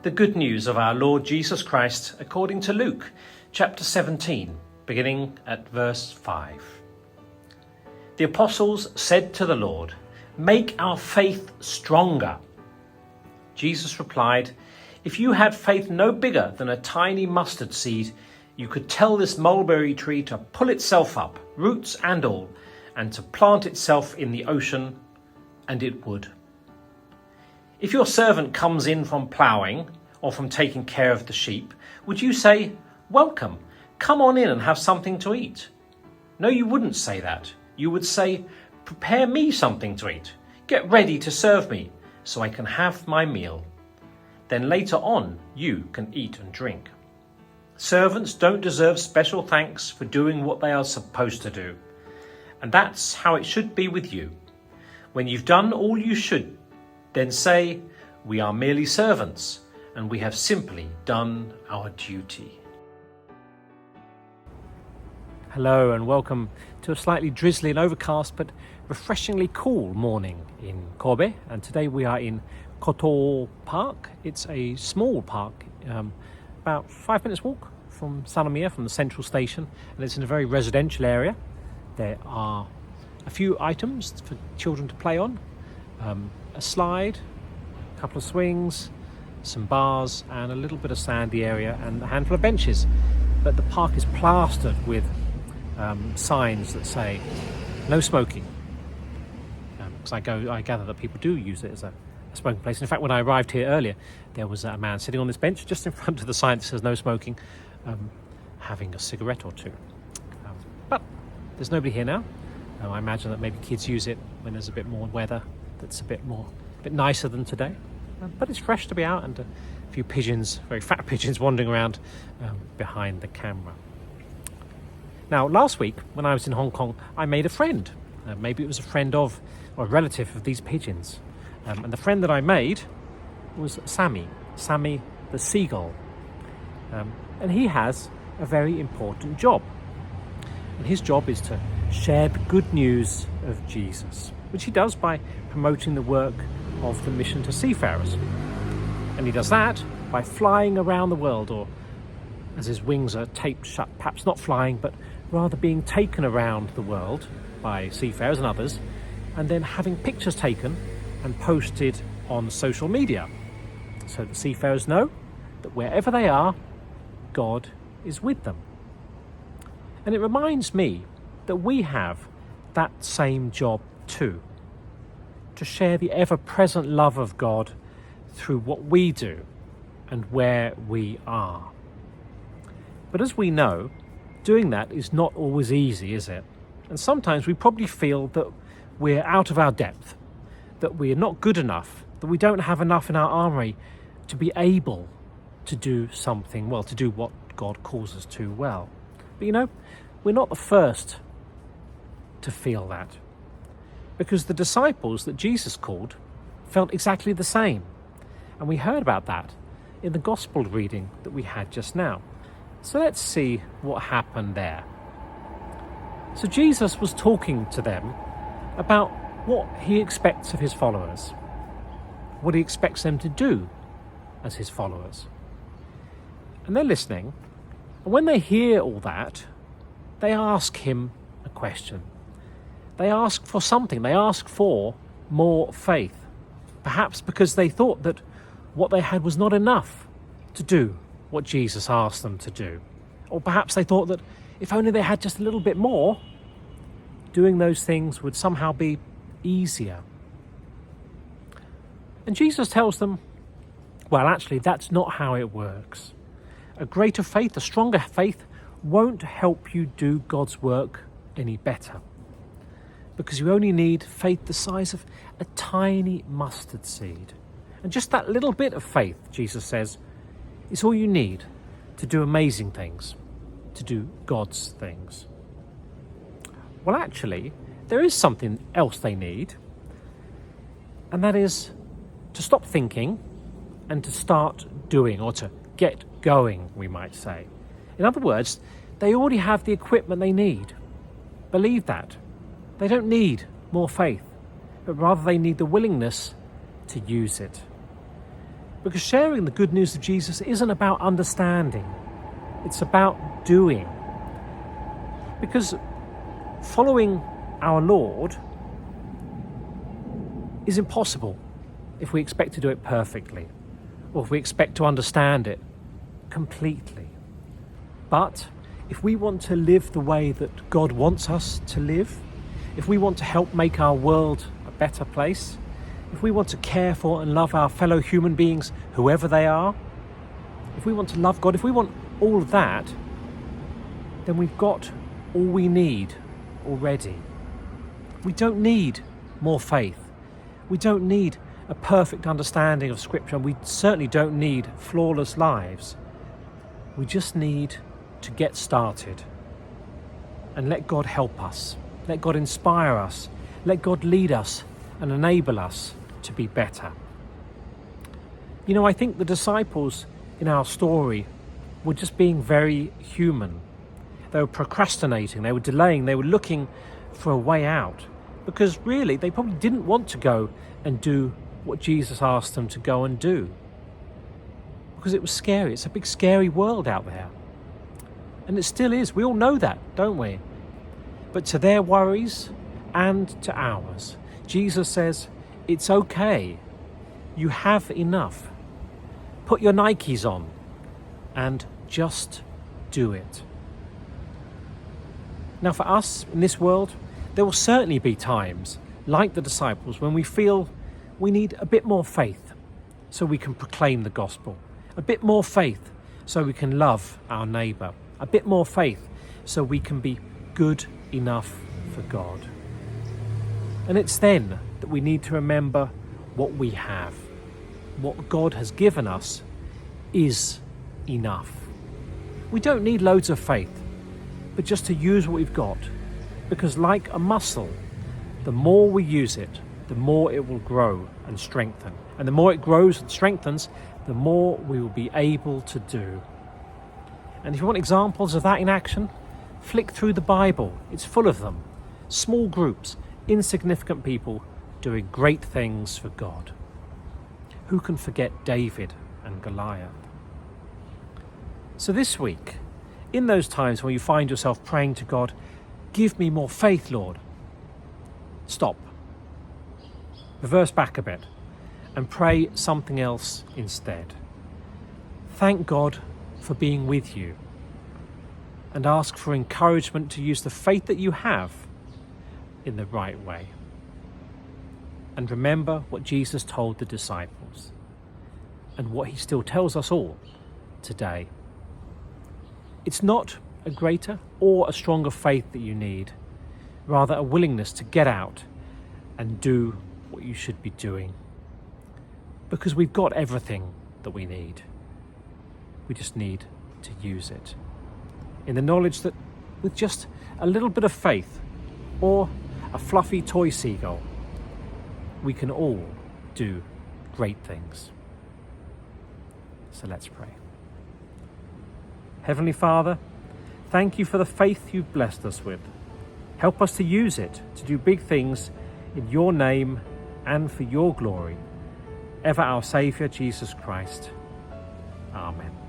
the good news of our Lord Jesus Christ according to Luke, chapter 17, beginning at verse 5. The apostles said to the Lord, "Make our faith stronger." Jesus replied, "If you had faith no bigger than a tiny mustard seed, you could tell this mulberry tree to pull itself up, roots and all, and to plant itself in the ocean, and it would. If your servant comes in from ploughing or from taking care of the sheep, would you say, 'Welcome, come on in and have something to eat'? No, you wouldn't say that. You would say, 'Prepare me something to eat. Get ready to serve me so I can have my meal. Then later on you can eat and drink.' Servants don't deserve special thanks for doing what they are supposed to do. And that's how it should be with you. When you've done all you should, then say, 'We are merely servants, and we have simply done our duty.'" Hello and welcome to a slightly drizzly and overcast but refreshingly cool morning in Kobe. And today we are in Kotoo Park. It's a small park, about 5 minutes walk from Sami, from the central station, and it's in a very residential area. There are a few items for children to play on, a slide, a couple of swings, some bars and a little bit of sandy area and a handful of benches. But the park is plastered with signs that say no smoking, because I gather that people do use it as a smoking place. In fact, when I arrived here earlier, there was a man sitting on this bench just in front of the sign that says no smoking, having a cigarette or two. But there's nobody here now. I imagine that maybe kids use it when there's a bit more weather that's a bit nicer than today. But it's fresh to be out, and a few pigeons, very fat pigeons, wandering around behind the camera. Now, last week when I was in Hong Kong, I made a friend. Maybe it was a friend of or a relative of these pigeons. And the friend that I made was Sami the Seagull. And he has a very important job. And his job is to share the good news of Jesus, which he does by promoting the work of the mission to seafarers. And he does that by flying around the world, or as his wings are taped shut, perhaps not flying, but rather being taken around the world by seafarers and others, and then having pictures taken and posted on social media, so that seafarers know that wherever they are, God is with them. And it reminds me that we have that same job too, to share the ever-present love of God through what we do and where we are. But as we know, doing that is not always easy, is it? And sometimes we probably feel that we're out of our depth, that we're not good enough, that we don't have enough in our armoury to be able to do something well, to do what God calls us to well. But you know, we're not the first to feel that, because the disciples that Jesus called felt exactly the same. And we heard about that in the gospel reading that we had just now. So let's see what happened there. So Jesus was talking to them about what he expects of his followers, what he expects them to do as his followers. And they're listening, and when they hear all that, they ask him a question. They ask for something. They ask for more faith, perhaps because they thought that what they had was not enough to do what Jesus asked them to do. Or perhaps they thought that if only they had just a little bit more, doing those things would somehow be easier. And Jesus tells them, well, actually, that's not how it works. A greater faith, a stronger faith, won't help you do God's work any better, because you only need faith the size of a tiny mustard seed. And just that little bit of faith, Jesus says, is all you need to do amazing things, to do God's things. Well, actually, there is something else they need, and that is to stop thinking and to start doing, or to get going, we might say. In other words, they already have the equipment they need. Believe that. They don't need more faith, but rather they need the willingness to use it. Because sharing the good news of Jesus isn't about understanding, it's about doing. Because following our Lord is impossible if we expect to do it perfectly, or if we expect to understand it completely. But if we want to live the way that God wants us to live, if we want to help make our world a better place, if we want to care for and love our fellow human beings, whoever they are, if we want to love God, if we want all of that, then we've got all we need already. We don't need more faith. We don't need a perfect understanding of Scripture. We certainly don't need flawless lives. We just need to get started and let God help us. Let God inspire us. Let God lead us and enable us to be better. You know, I think the disciples in our story were just being very human. They were procrastinating, they were delaying, they were looking for a way out, because really they probably didn't want to go and do what Jesus asked them to go and do. Because it was scary. It's a big scary world out there. And it still is. We all know that, don't we? But to their worries and to ours, Jesus says, it's okay. You have enough. Put your Nikes on and just do it. Now for us in this world, there will certainly be times, like the disciples, when we feel we need a bit more faith so we can proclaim the gospel, a bit more faith so we can love our neighbour, a bit more faith so we can be good enough for God. And it's then that we need to remember what we have. What God has given us is enough. We don't need loads of faith, but just to use what we've got. Because like a muscle, the more we use it, the more it will grow and strengthen. And the more it grows and strengthens, the more we will be able to do. And if you want examples of that in action, flick through the Bible. It's full of them. Small groups, insignificant people doing great things for God. Who can forget David and Goliath? So this week, in those times when you find yourself praying to God, give me more faith, Lord, stop. Reverse back a bit and pray something else instead. Thank God for being with you and ask for encouragement to use the faith that you have in the right way. And remember what Jesus told the disciples and what he still tells us all today. It's not a greater or a stronger faith that you need, rather a willingness to get out and do what you should be doing. Because we've got everything that we need. We just need to use it. In the knowledge that with just a little bit of faith or a fluffy toy seagull, we can all do great things. So let's pray. Heavenly Father, thank you for the faith you've blessed us with. Help us to use it to do big things in your name and for your glory. Ever our Saviour, Jesus Christ. Amen.